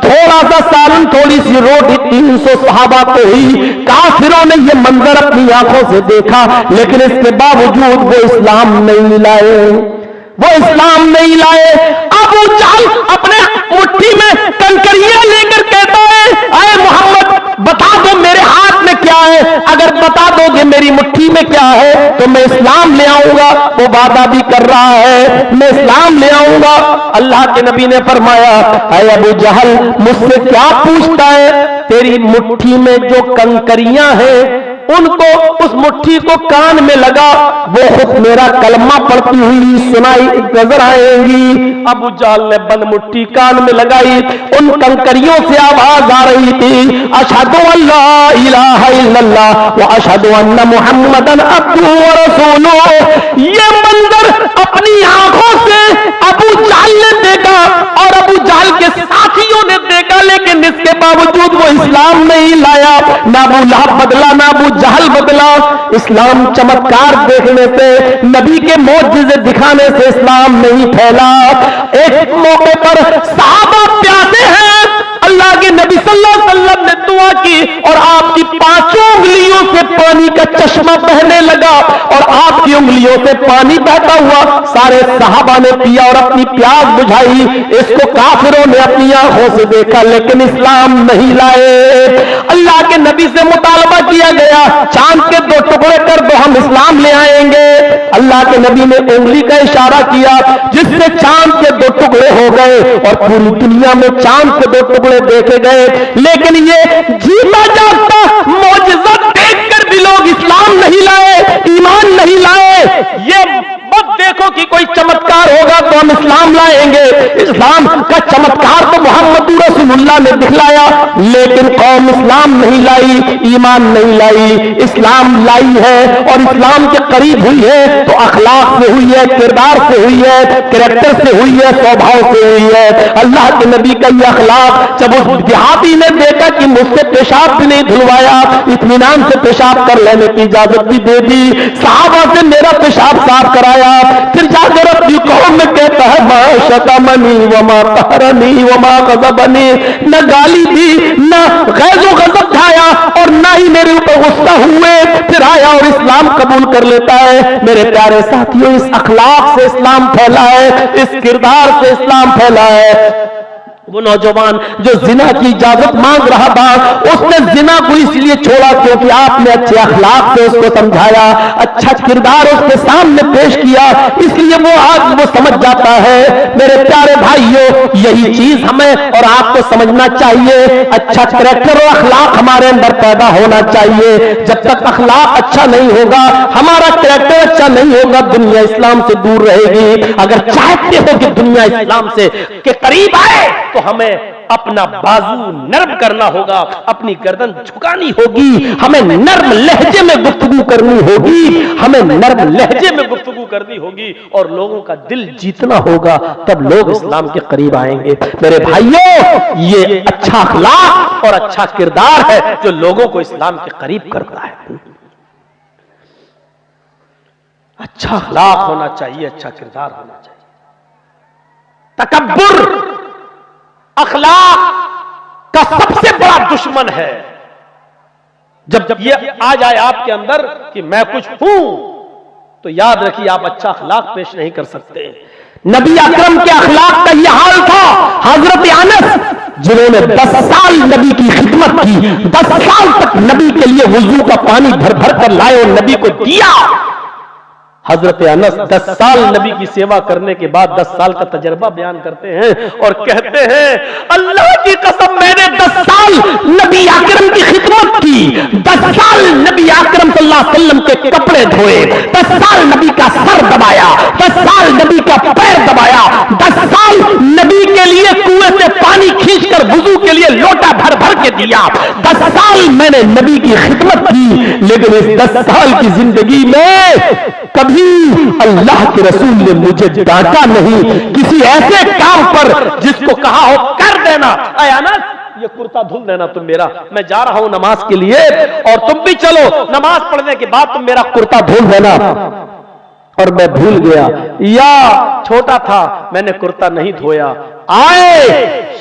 थोड़ा सा सालन, थोड़ी सी रोटी 300 सहाबा को ही। काफिरों ने यह मंजर अपनी आंखों से देखा, लेकिन इसके बावजूद वो इस्लाम नहीं लाए, वो इस्लाम नहीं लाए। अबू जहल अपने मुट्ठी में कंकरियां लेकर कहता है, अरे मोहम्मद बता दो मेरे हाथ में क्या है, अगर बता दोगे मेरी मुट्ठी में क्या है तो मैं इस्लाम ले आऊंगा। वो वादा भी कर रहा है, मैं इस्लाम ले आऊंगा। अल्लाह के नबी ने फरमाया, अरे अबू जहल मुझसे क्या पूछता है, तेरी मुट्ठी में जो कंकरियां हैं उनको, उस मुट्ठी को कान में लगा, वो खुद मेरा कलमा पढ़ती हुई सुनाई नजर आएंगी। अबू जहल ने बंद मुट्ठी कान में लगाई, उन कंकरियों से आवाज आ रही थी, अशहदु अल्ला इलाहा इल्लल्लाह व अशहदु अन्ना मुहम्मदन अब्दुहु व रसूलुहु। ये मंजर अपनी आंखों से अबू जहल ने देखा और अबू जहल के साथियों ने देखा, लेकिन इसके बावजूद वो इस्लाम नहीं लाया। ना अबू लहब बदला, ना अबू जहल बदला। इस्लाम चमत्कार देखने से, नबी के मौजिज़े दिखाने से इस्लाम नहीं फैला। एक मौके पर सहाबा प्यासे हैं, अल्लाह के नबी सल्लल्लाहु अलैहि वसल्लम ने दुआ की और आपकी 5 उंगलियों से पानी का चश्मा बहने लगा और आपकी उंगलियों से पानी बहता हुआ सारे सहाबा ने पिया और अपनी प्यास बुझाई। इसको काफिरों ने अपनी आंखों से देखा, लेकिन इस्लाम नहीं लाए। अल्लाह के नबी से मुतालबा किया गया, चांद के 2 टुकड़े कर दो, हम इस्लाम ले आएंगे। अल्लाह के नबी ने उंगली का इशारा किया, जिससे चांद के 2 टुकड़े हो गए और पूरी दुनिया में चांद के 2 टुकड़े देखे गए। लेकिन ये जीता जागता मौजज़ा देखकर भी लोग इस्लाम नहीं लाए, ईमान नहीं लाए। ये मत देखो कि कोई चमत्कार होगा तो हम इस्लाम लाएंगे। इस्लाम का चमत्कार तो मोहम्मद रसूलुल्लाह ने दिखलाया, लेकिन कौम इस्लाम नहीं लाई, ईमान नहीं लाई। इस्लाम लाई है और इस्लाम के करीब हुई है तो अखलाक से हुई है, किरदार से हुई है, कैरेक्टर से हुई है, स्वभाव से हुई है। अल्लाह के नबी का यह अखलाक जब उस देहाती ने देखा कि मुझसे पेशाब भी नहीं धुलवाया, इत्मीनान से पेशाब कर लेने की इजाजत भी दे दी, सहाबा से मेरा पेशाब साफ कराया, फिर जाकर अपनी कौम में कहता है, मा शतमनी व मा कहरनी व मा गज़बनी, न गाली दी, न गैज़ो गज़ब ढाया और न ही मेरे ऊपर गुस्सा हुए। फिर आया और इस्लाम कबूल कर लेता है। मेरे प्यारे साथियों, इस अखलाक से इस्लाम फैला है, इस किरदार से इस्लाम फैला है। वो नौजवान जो जिना की इजाजत मांग रहा था, उसने जिना को इसलिए छोड़ा क्योंकि आपने अच्छे अखलाक से उसको समझाया, अच्छा किरदार उसके सामने पेश किया, इसलिए वो आज वो समझ जाता है। मेरे प्यारे भाइयों, यही चीज हमें और आपको समझना चाहिए। अच्छा कैरेक्टर और अखलाक हमारे अंदर पैदा होना चाहिए। जब तक अखलाक अच्छा नहीं होगा, हमारा कैरेक्टर अच्छा नहीं होगा, दुनिया इस्लाम से दूर रहेगी। अगर चाहते हो कि दुनिया इस्लाम से के करीब आए तो हमें अपना बाजू नर्म करना होगा, अपनी गर्दन झुकानी होगी, हमें नर्म लहजे में गुफ्तगू करनी होगी, हमें नर्म लहजे में गुफ्तगू करनी होगी और लोगों का दिल जीतना होगा, तब लोग इस्लाम के करीब आएंगे। मेरे भाइयों, ये अच्छा अखलाक और अच्छा किरदार है जो लोगों को इस्लाम के करीब करता है। अच्छा अखलाक होना चाहिए, अच्छा किरदार होना चाहिए। तकब्बुर अखलाक का सबसे बड़ा दुश्मन है। जब ये आ जाए आपके अंदर कि मैं कुछ हूं, तो याद रखिए आप अच्छा अखलाक पेश नहीं कर सकते। नबी अकरम के अखलाक का यह हाल था। हजरत अनस जिन्होंने 10 साल नबी की खिदमत की, 10 साल तक नबी के लिए वुजू का पानी भर भर कर लाए और नबी को दिया। हजरत अनस 10 साल नबी की सेवा करने के बाद 10 साल का तजर्बा बयान करते हैं और कहते हैं, अल्लाह की कसम मैंने 10 साल नबी अकरम की खिदमत की, 10 साल नबी अकरम सल्लल्लाहु अलैहि वसल्लम के कपड़े धोए, 10 साल नबी का सर दबाया, 10 साल नबी का पैर दबाया, 10 साल नबी के लिए कुएं से पानी खींचकर वुजू के लिए लोटा भर भर के दिया। 10 साल मैंने नबी की खिदमत की, लेकिन इस 10 साल की जिंदगी में कभी अल्लाह के रसूल ने मुझे डांटा नहीं किसी ऐसे काम पर जिसको कहा हो कर देना, ऐ अनस ये कुर्ता धुल देना तुम मेरा, मैं जा रहा हूं नमाज के लिए और तुम भी चलो, नमाज पढ़ने के बाद तुम मेरा कुर्ता धुल देना। और मैं भूल गया या छोटा था मैंने कुर्ता नहीं धोया। आए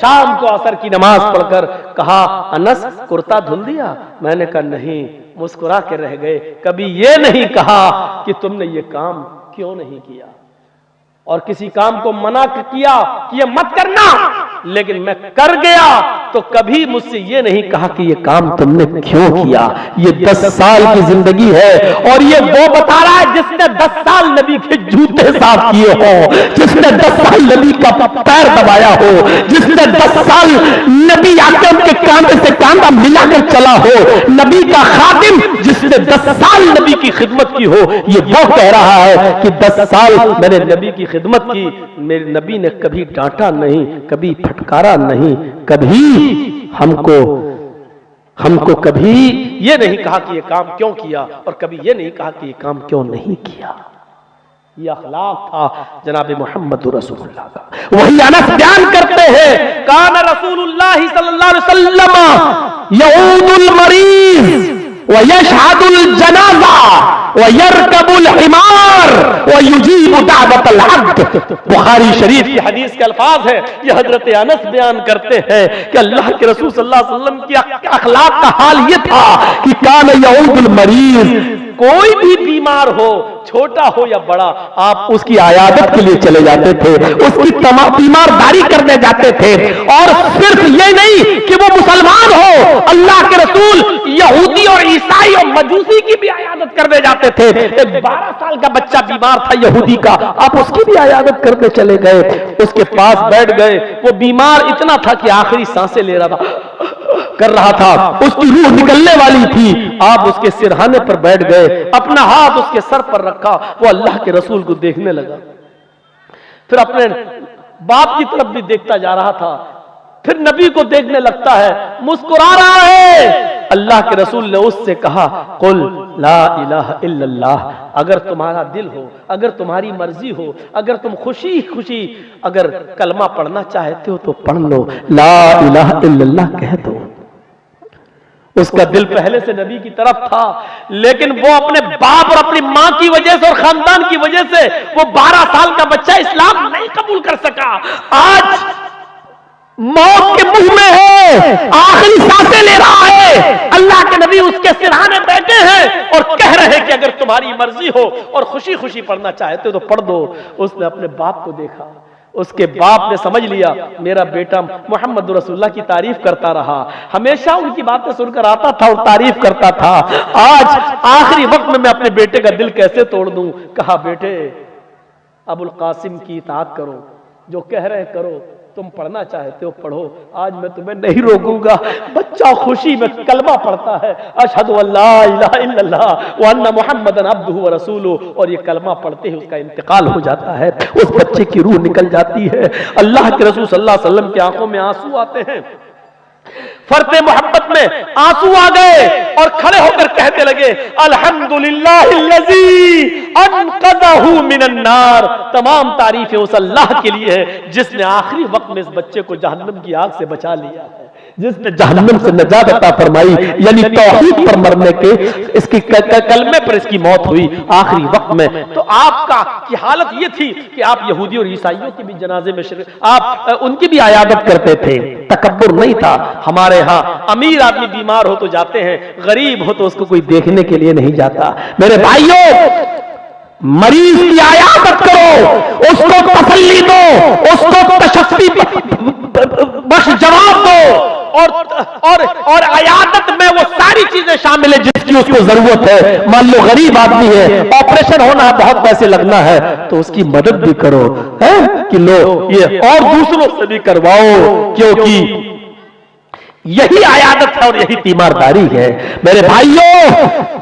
शाम को असर की नमाज पढ़कर कहा, अनस कुर्ता धुल दिया? मैंने कहा नहीं, मुस्कुरा के रह गए। कभी ये नहीं कहा कि तुमने ये काम क्यों नहीं किया, और किसी काम को मना किया कि ये मत करना, लेकिन मैं कर गया तो कभी मुझसे ये नहीं कहा कि ये काम तुमने क्यों किया। ये 10 साल की जिंदगी है और ये वो बता रहा है जिसने 10 साल नबी के जूते साफ किए हो, जिसने 10 साल नबी का पैर दबाया हो, जिसने 10 साल नबी अकरम के कांधे से कांधा मिलाकर चला हो, नबी का खादिम जिसने 10 साल नबी की खिदमत की हो, ये वो कह रहा है कि 10 साल मैंने नबी की खिदमत की, मेरे नबी ने कभी डांटा नहीं, कभी फटकारा नहीं, कभी हमको कभी ये नहीं कहा कि ये काम क्यों किया, और कभी ये नहीं कहा कि ये काम क्यों नहीं किया। ये अखलाक था जनाब मोहम्मद रसूलुल्लाह का। वही अनस बयान करते हैं, कान रसूलुल्लाह सल्लल्लाहु अलैहि वसल्लम यऊदुल मरीज व यशहदुल जनाजा व यरकबुल हिमार व युजीबु दावतल अब्द। बुखारी शरीफ की हदीस के अल्फाज है, ये हजरत अनस बयान करते हैं कि अल्लाह के रसूल सल्लल्लाहु अलैहि वसल्लम की अखलाक का हाल ये था कि कान यऊदुल मरीज, कोई भी बीमार हो, छोटा हो या बड़ा, आप उसकी आयादत के लिए चले जाते थे, उसकी बीमारदारी करने जाते थे। और सिर्फ ये नहीं कि वो मुसलमान हो, अल्लाह के रसूल यहूदी और ईसाई और मजूसी की भी आयादत करने जाते थे। एक 12 साल का बच्चा बीमार था यहूदी का, आप उसकी भी आयादत करके चले गए, उसके पास बैठ गए। वो बीमार इतना था कि आखिरी सांसें ले रहा था, कर रहा था, उसकी रूह निकलने वाली थी, आप उसके सिरहाने पर बैठ गए, अपना हाथ उसके सर पर रखा, वो अल्लाह के रसूल को देखने लगा, फिर अपने बाप की तरफ भी देखता जा रहा था, फिर नबी को देखने लगता है, मुस्कुरा रहा है। अल्लाह के रसूल ने उससे कहा, कुल ला इलाहा इल्लल्लाह, अगर तुम्हारा दिल हो, अगर तुम्हारी मर्जी हो, अगर तुम खुशी खुशी अगर कलमा पढ़ना चाहते हो तो पढ़ लो, ला इलाहा इल्लल्लाह कह दो। उसका दिल पहले से नबी की तरफ था, लेकिन वो अपने बाप और अपनी मां की वजह से और खानदान की वजह से वो 12 साल का बच्चा इस्लाम नहीं कबूल कर सका। आज मौत के मुंह में है, आखिरी सांसें ले रहा है, अल्लाह के नबी उसके सिरहाने बैठे हैं और कह रहे हैं कि अगर तुम्हारी मर्जी हो और खुशी खुशी पढ़ना चाहते हो तो पढ़ दो। उसने अपने बाप को देखा, उसके बाप ने समझ लिया मेरा बेटा मोहम्मद रसूलुल्लाह की तारीफ करता रहा, हमेशा उनकी बातें सुनकर आता था और तारीफ करता था। आज आखिरी वक्त में मैं अपने बेटे का दिल कैसे तोड़ दूं। कहा, बेटे अबुल कासिम की इताअत करो, जो कह रहे करो, तुम पढ़ना चाहते हो पढ़ो, आज मैं तुम्हें नहीं रोकूंगा। बच्चा खुशी में कलमा पढ़ता है, अशहदु अल्ला इलाहा इल्लल्लाह व अन्ना मुहम्मदन अब्दुहु व रसूलुहु, और ये कलमा पढ़ते ही उसका इंतकाल हो जाता है, उस बच्चे की रूह निकल जाती है। अल्लाह के रसूल सल्लल्लाहु अलैहि वसल्लम की आंखों में आंसू आते हैं, फरते मोहब्बत में आंसू आ गए और खड़े होकर कहते लगे, अल्हम्दुलिल्लाहिल्लज़ी अनक़ज़हु मिनन नार, तमाम तारीफें उस अल्लाह के लिए है जिसने आखिरी वक्त में इस बच्चे को जहन्नम की आग से बचा लिया है। जिसने जहन्नम से नजात अता फरमाई, यानी तौहीद पर मरने के, इसकी कलमे पर इसकी मौत हुई आखिरी वक्त में। तो आपका की हालत ये थी कि आप यहूदी और ईसाइयों के भी जनाजे में आप उनकी भी आयादत करते थे। तकब्बुर नहीं था। हमारे यहाँ अमीर आदमी बीमार हो तो जाते हैं, गरीब हो तो उसको कोई देखने के लिए नहीं जाता। मेरे भाइयों, मरीज की आयादत करो, उसको तसल्ली दो, उसको तशफ्फी बख्श जवाब दो, और आयादत में वो सारी चीजें शामिल है जिसकी उसको जरूरत है। मान लो गरीब आदमी है, ऑपरेशन होना है, बहुत पैसे लगना है, तो उसकी मदद भी करो, है कि लो ये, और दूसरों से भी करवाओ, क्योंकि यही आयादत है और यही तीमारदारी है। मेरे भाइयों,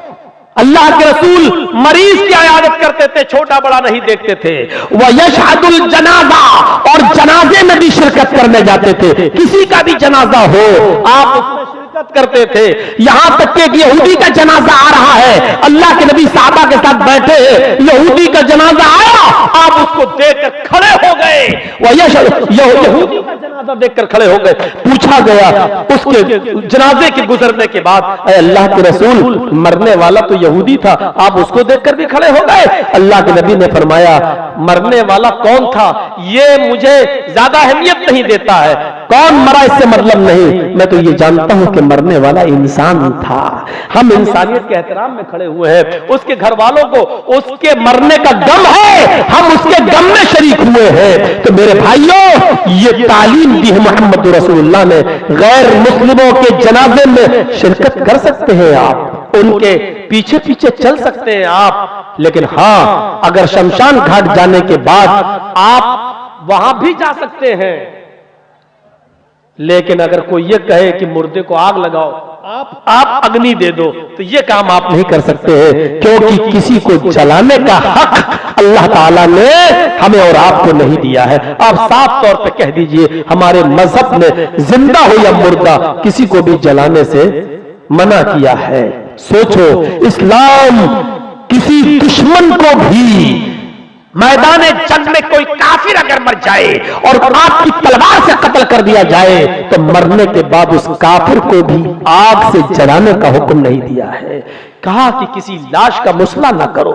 अल्लाह के रसूल मरीज की आयादत करते थे, छोटा बड़ा नहीं देखते थे। वह यशहदुल जनाजा, और जनाजे में भी शिरकत करने जाते थे। किसी का भी जनाजा हो आप उसमें शिरकत करते थे। यहां तक कि यहूदी का जनाजा आ रहा है, अल्लाह के नबी साहबा के साथ बैठे, यहूदी का जनाजा आया, आप उसको देखकर खड़े हो गए। वह यहूदी का जनाजा देखकर खड़े हो गए। पूछा गया उसके जनाजे के गुजरने के बाद, अल्लाह के रसूल मरने वाला तो यहूदी था, आप उसको देखकर भी खड़े हो गए। अल्लाह के नबी ने फरमाया, मरने वाला कौन था ये मुझे ज्यादा अहमियत नहीं देता है, कौन मरा इससे मतलब नहीं, मैं तो ये जानता हूं कि मरने वाला इंसान था। हम इंसानियत के एहतराम में खड़े हुए हैं, उसके घर वालों को उसके मरने का गम है, हम उसके गम में शरीक हुए हैं। तो मेरे भाइयों, ये तालीम दी है मोहम्मद रसूलुल्लाह ने, गैर मुस्लिमों के जनाजे में शिरकत कर सकते हैं आप, उनके पीछे पीछे चल सकते हैं आप, लेकिन हां, अगर शमशान घाट जाने के बाद आप वहां भी जा सकते हैं, लेकिन अगर कोई ये कहे कि मुर्दे को आग लगाओ, आप अग्नि दे दो, तो ये काम आप नहीं कर सकते हैं, क्योंकि किसी को जलाने का हक अल्लाह ताला ने हमें और आपको नहीं दिया है। आप साफ तौर पे कह दीजिए, हमारे मजहब ने जिंदा हो या मुर्दा किसी को भी जलाने से मना किया है। सोचो, इस्लाम किसी दुश्मन को भी मैदान जंग में कोई काफिर अगर मर जाए और आपकी तलवार से कत्ल कर दिया जाए, तो मरने के बाद उस काफिर को भी आग से जलाने का हुक्म नहीं दिया है। कहा कि किसी लाश का मुसला ना करो,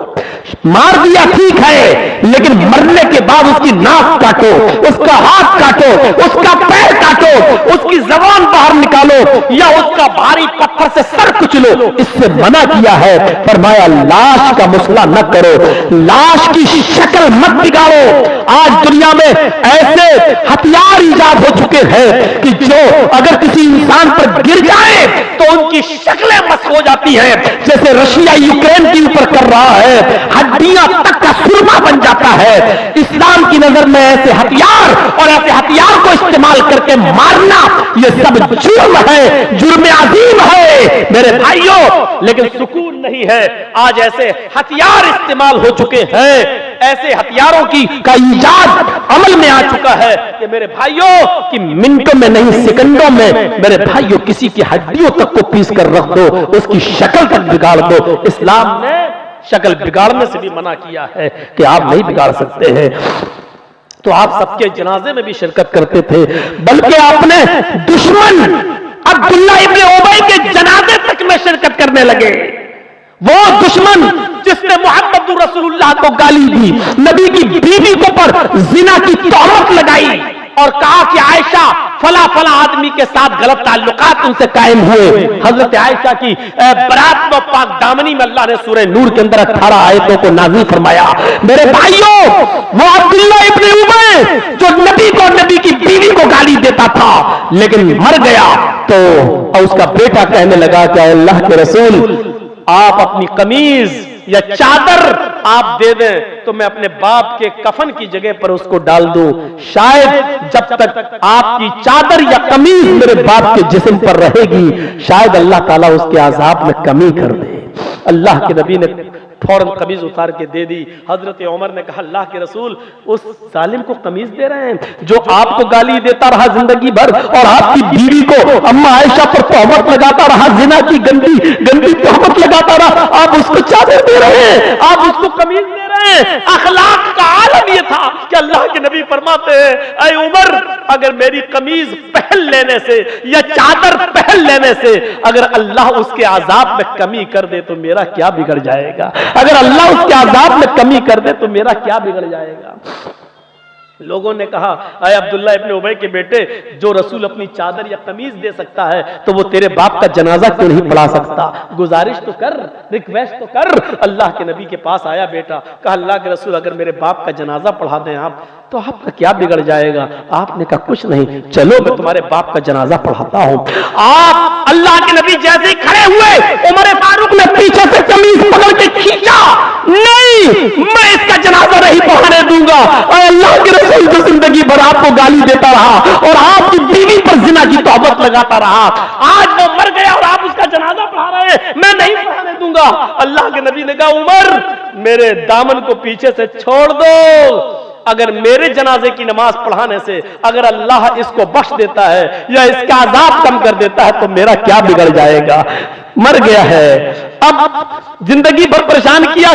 मार दिया ठीक है, लेकिन मरने के बाद उसकी नाक काटो, उसका हाथ काटो, उसका पैर काटो, उसकी जबान बाहर निकालो, या उसका भारी पत्थर से सर कुचलो, इससे मना किया है। फरमाया लाश का मुसला न करो, लाश की शक्ल मत बिगाड़ो। आज दुनिया में ऐसे हथियार ईजाद हो चुके हैं कि जो अगर किसी इंसान पर गिर जाए तो उनकी शक्लें मस हो जाती हैं, जैसे रशिया यूक्रेन के ऊपर कर रहा है, हड्डियां तक का सुरमा बन जाता है। इस्लाम की नजर में ऐसे हथियार और ऐसे हथियार को इस्तेमाल करके मारना, ये सब जुर्म है, जुर्म अजीम है मेरे भाइयों। लेकिन सुकून नहीं है, आज ऐसे हथियार इस्तेमाल हो चुके हैं, ऐसे हथियारों का ईजाद अमल में आ चुका है कि मेरे भाइयों कि मिनटों में नहीं सेकंडों में मेरे भाइयों किसी की हड्डियों तक को पीस कर रख दो, उसकी शक्ल तक बिगाड़ दो। इस्लाम ने शक्ल बिगाड़ने से भी मना किया है कि आप नहीं बिगाड़ सकते हैं। तो आप सबके जनाजे में भी शिरकत करते थे, बल्कि आपने दुश्मन अब्दुल्ला इब्न उबई के जनाजे तक में शिरकत करने लगे। वो दुश्मन जिसने मोहम्मद रसूलुल्लाह को गाली दी, नबी की बीवी को पर जिना की तोहमत लगाई और कहा कि आयशा फला फला आदमी के साथ गलत ताल्लुकात उनसे कायम हुए। हजरत आयशा की बरात में पाक दामनी में अल्लाह ने सूरह नूर के अंदर 18 आयतों को नाज़िल फरमाया। मेरे भाइयों, वो अब्दुल्ला इब्न उबई जो नबी को, नबी की बीवी को गाली देता था, लेकिन मर गया तो उसका बेटा कहने लगा कि अल्लाह के रसूल, आप अपनी कमीज या चादर आप दे दें तो मैं अपने बाप के कफन की जगह पर उसको डाल दूं। शायद जब तक आपकी चादर या कमीज मेरे बाप के जिस्म पर रहेगी, शायद अल्लाह ताला उसके अज़ाब में कमी कर दे। अल्लाह के नबी ने फौरन कमीज उतार के दे दी। हजरत उमर ने कहा, अल्लाह के रसूल, उस जालिम को कमीज दे रहे हैं जो आपको गाली देता रहा जिंदगी भर और आपकी बीवी को, अम्मा आयशा पर तोहमत लगाता रहा, जिना की गंदी गंदी तोहमत लगाता रहा, आप उसको चादर दे रहे हैं, आप उसको कमीज दे रहे हैं अखलाक का आलम ये था कि अल्लाह के नबी फरमाते हैं, ऐ उमर, अगर मेरी कमीज पहन लेने से या चादर पहन लेने से अगर अल्लाह उसके आजाब में कमी कर दे तो मेरा क्या बिगड़ जाएगा? अगर अल्लाह उसके आजाब में कमी कर दे तो मेरा क्या बिगड़ जाएगा? लोगों ने कहा, अय अब्दुल्ला इब्ने उबय के बेटे, जो रसूल अपनी चादर या कमीज दे सकता है तो वो तेरे बाप का जनाजा क्यों नहीं पढ़ा सकता? गुजारिश तो कर, रिक्वेस्ट तो कर। अल्लाह के नबी के पास आया बेटा, कहा अल्लाह के रसूल अगर मेरे बाप का जनाजा पढ़ा दें आप तो आपका क्या बिगड़ जाएगा? आपने कहा कुछ नहीं, चलो मैं तुम्हारे बाप का जनाजा पढ़ाता हूं। आप अल्लाह के नबी जैसे ही खड़े हुए, उमर फारूक ने पीछे से कमीज पकड़ के खींचा, नहीं मैं इसका जनाजा नहीं पढ़ाने दूंगा। और अल्लाह के रसूल तो जिंदगी भर आपको गाली देता रहा और आपकी बीवी पर जिना की तौबत लगाता रहा, आज वो मर गया और आप उसका जनाजा पढ़ा रहे हैं, मैं नहीं पढ़ाने दूंगा। अल्लाह के नबी ने कहा उमर मेरे दामन को पीछे से छोड़ दो, अगर मेरे जनाजे की नमाज पढ़ाने से अगर अल्लाह इसको बख्श देता है या इसका अजाब कम कर देता है तो मेरा क्या बिगड़ जाएगा? मर गया है, अब जिंदगी भर परेशान किया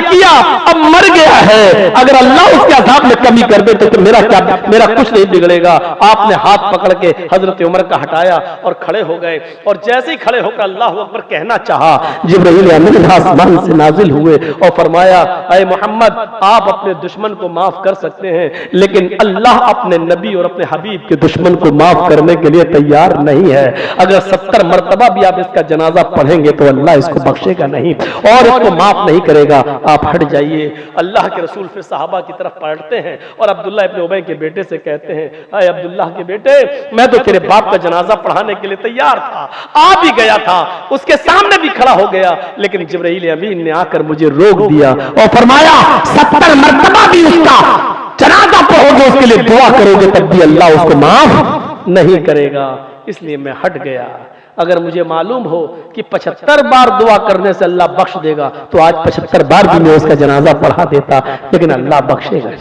अब मर गया है, अगर अल्लाह उसके अजाब में कमी कर दे तो मेरा क्या, मेरा कुछ नहीं बिगड़ेगा। आपने हाथ पकड़ के हजरत उमर का हटाया और खड़े हो गए, और जैसे ही खड़े होकर अल्लाह अकबर कहना चाहा, जिब्राइल अमीन आसमान से नाजिल हुए और फरमाया, ऐ मोहम्मद आप अपने दुश्मन को माफ कर सकते हैं लेकिन अल्लाह अपने नबी और अपने हबीब के दुश्मन को माफ करने के लिए तैयार नहीं है। अगर 70 मरतबा भी आप इसका जनाजा पढ़ेंगे तो अल्लाह इसको बख्शेगा नहीं और इसको माफ नहीं करेगा, आप हट जाइए। अल्लाह के रसूल फिर सहाबा की तरफ पलटते हैं और अब्दुल्ला इब्ने उबय के बेटे से कहते हैं, अय अब्दुल्लाह के बेटे, मैं तो तेरे बाप का जनाजा पढ़ाने के लिए तैयार था, आ भी गया था, उसके सामने भी खड़ा हो गया, लेकिन जिब्राइल अमीन ने आकर मुझे रोक दिया और फरमाया 70 मरतबा भी उसका जनाजा पढ़ोगे, उसके लिए दुआ करोगे, तब भी अल्लाह उसको माफ नहीं करेगा, इसलिए मैं हट गया। अगर मुझे मालूम हो कि 75 बार दुआ करने से अल्लाह बख्श देगा तो आज 75 बार भी मैं उसका जनाजा पढ़ा देता, लेकिन अल्लाह बख्शेगा,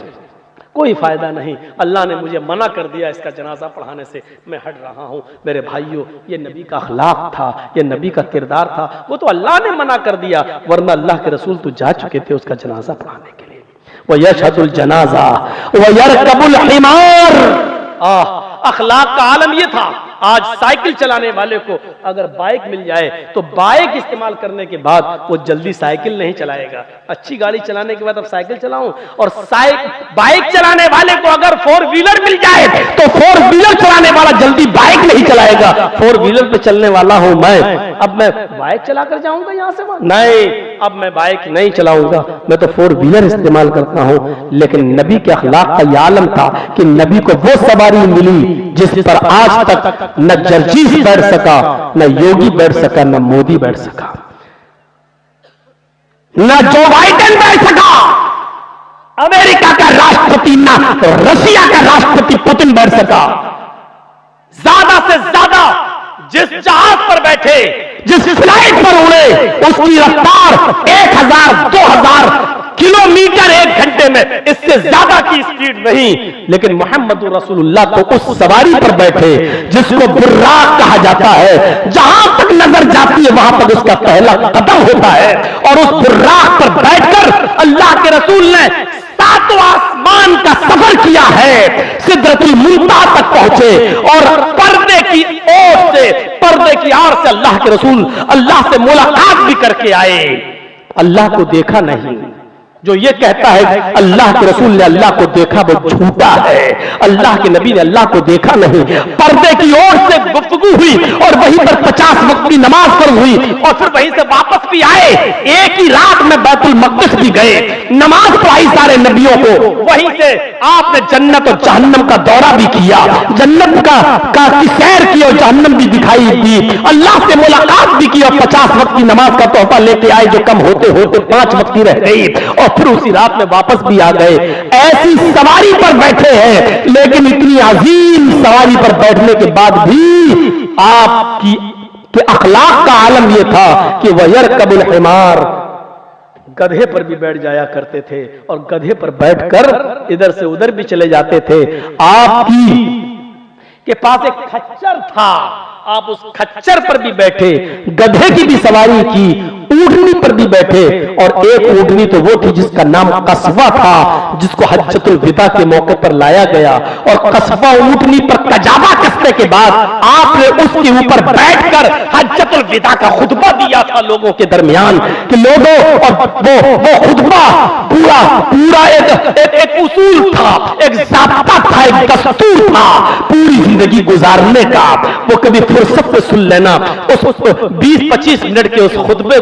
कोई फायदा नहीं। अल्लाह ने मुझे मना कर दिया इसका जनाजा पढ़ाने से, मैं हट रहा हूं। मेरे भाइयों, ये नबी का अखलाक था, ये नबी का किरदार था, वो तो अल्लाह ने मना कर दिया, वरना अल्लाह के रसूल तो जा चुके थे उसका जनाजा पढ़ाने के लिए। वह यशहदुल जनाजा वह यरकबुल हिमार, अखलाक का आलम यह था। आज साइकिल चलाने वाले को अगर बाइक मिल जाए तो बाइक इस्तेमाल करने के बाद वो जल्दी साइकिल नहीं चलाएगा। अच्छी गाड़ी चलाने के बाद अब साइकिल चलाऊं, और बाइक चलाने वाले को अगर 4 व्हीलर मिल जाए तो 4 व्हीलर चलाने वाला जल्दी बाइक नहीं चलाएगा। 4 व्हीलर पे चलने वाला हूं मैं, अब मैं बाइक चलाकर जाऊंगा यहां से वहां? नहीं, अब मैं बाइक नहीं चलाऊंगा, मैं तो 4 व्हीलर इस्तेमाल करता हूं। लेकिन नबी के अखलाक का यह आलम था कि नबी को वो सवारी मिली जिस पर आज तक न जर्जीस बैठ सका, न योगी बैठ सका, न मोदी बैठ सका, न जो बाइडेन बैठ सका, अमेरिका का राष्ट्रपति न रशिया का राष्ट्रपति पुतिन बैठ सका। ज्यादा से ज्यादा जिस जहाज पर बैठे, जिस फ्लाइट पर उड़े, उसकी रफ्तार 1000-2000 किलोमीटर 1 घंटे में, इससे ज्यादा की स्पीड नहीं। लेकिन मोहम्मद रसूलुल्लाह तो उस सवारी पर बैठे जिसको बुर्राक कहा जाता है, जहां तक नजर जाती है वहां तक उसका पहला कदम होता है, और उस बुर्राक पर बैठकर अल्लाह के रसूल ने 7वां आसमान का सफर किया है, सिदरतुल मुंतहा तक पहुंचे, और पर्दे की ओर से, पर्दे की आड़ से अल्लाह के रसूल अल्लाह से मुलाकात भी करके आए। अल्लाह को देखा नहीं। जो ये कहता है अल्लाह के रसूल ने अल्लाह को देखा वो झूठा है। अल्लाह के नबी ने अल्लाह को देखा नहीं। पर्दे की ओर से गुफ्तगू हुई और वहीं पर 50 वक्त की नमाज फर्ज हुई और फिर वहीं से वापस भी आए। एक ही रात में बैतुल मक़दिस भी गए, नमाज पढ़ाई सारे नबियों को। वहीं से आपने जन्नत और जहन्नम का दौरा भी किया, जन्नत का सैर की और जहन्नम भी दिखाई दी, अल्लाह से मुलाकात भी की और 50 वक्त की नमाज का तोहफा लेके आए जो कम होते होते 5 वक्त की रह गई, और फिर उसी रात में वापस भी आ गए। ऐसी सवारी पर बैठे हैं, लेकिन इतनी अजीम सवारी पर बैठने के बाद भी आपकी के अखलाक का आलम यह था कि वह यरकबुल हिमार, गधे पर भी बैठ जाया करते थे और गधे पर बैठकर इधर से उधर भी चले जाते थे। आपकी के पास एक खच्चर था, आप उस खच्चर पर भी बैठे, गधे की भी सवारी की, ऊँटनी पर भी बैठे, और एक ऊँटनी तो वो थी जिसका नाम कस्बा था, जिसको हज्जतुल विदा के मौके पर लाया गया, और कस्बा ऊँटनी पर कजाबा कसने के बाद आपने उसके ऊपर बैठकर हज्जतुल विदा का खुतबा दिया था लोगों के दरमियान कि लोगों, और वो खुतबा पूरा पूरा एक उसूल था, एक ज़ाब्ता था, एक दस्तूर था पूरी जिंदगी गुजारने का। वो कभी फुर्सत से सुन लेना, उस 20-25 मिनट के उस खुतबे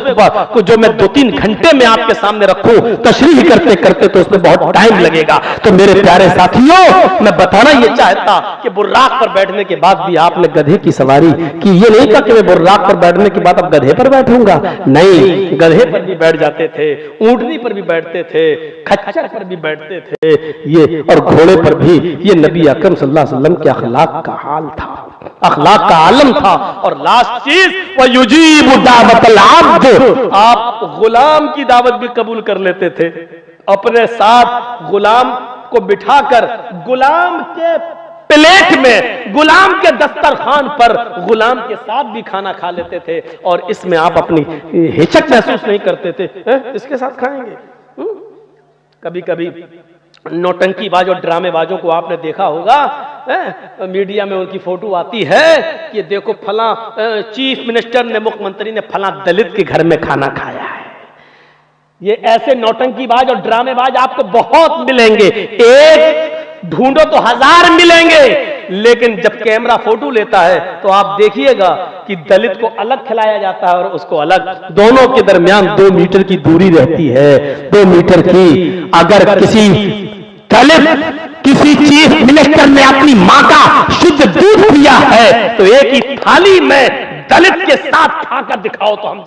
को जो मैं 2-3 घंटे में आपके सामने रखूं तशरीह करते करते तो उसमें बहुत टाइम लगेगा। तो मेरे प्यारे साथियों, मैं बताना ये चाहता कि बुर्राक पर बैठने के बाद भी आपने गधे की सवारी की। ये नहीं कहा कि मैं बुर्राक पर बैठने के बाद अब गधे पर बैठूंगा, नहीं, गधे पर भी बैठ जाते थे, ऊंटनी पर भी बैठते थे, खच्चर पर भी बैठते थे, ये और घोड़े पर भी। ये नबी अकरम सल्लल्लाहु अलैहि वसल्लम के अखलाक का हाल था, अखलाक का आलम था। और लास्ट चीज, वयुजीबु दावतल अब्द, आप गुलाम की दावत भी कबूल कर लेते थे। अपने साथ गुलाम को बिठाकर गुलाम के प्लेट में, गुलाम के दस्तरखान पर गुलाम के साथ भी खाना खा लेते थे, और इसमें आप अपनी हिचक महसूस नहीं करते थे, इसके साथ खाएंगे। कभी कभी नौटंकीबाज और ड्रामेबाजों को आपने देखा होगा, मीडिया में उनकी फोटो आती है कि देखो फला चीफ मिनिस्टर ने, मुख्यमंत्री ने फला दलित के घर में खाना खाया है। ये ऐसे नौटंकीबाज और ड्रामेबाज आपको बहुत मिलेंगे, एक ढूंढो तो 1000 मिलेंगे, लेकिन जब कैमरा फोटो लेता है तो आप देखिएगा कि दलित को अलग खिलाया जाता है और उसको अलग, दोनों के दरमियान 2 मीटर की दूरी रहती है, 2 मीटर की। अगर किसी दलित, किसी चीफ मिनिस्टर ने अपनी मां का शुद्ध दूध पिया है तो एक ही थाली में दलित के साथ खाकर दिखाओ तो हम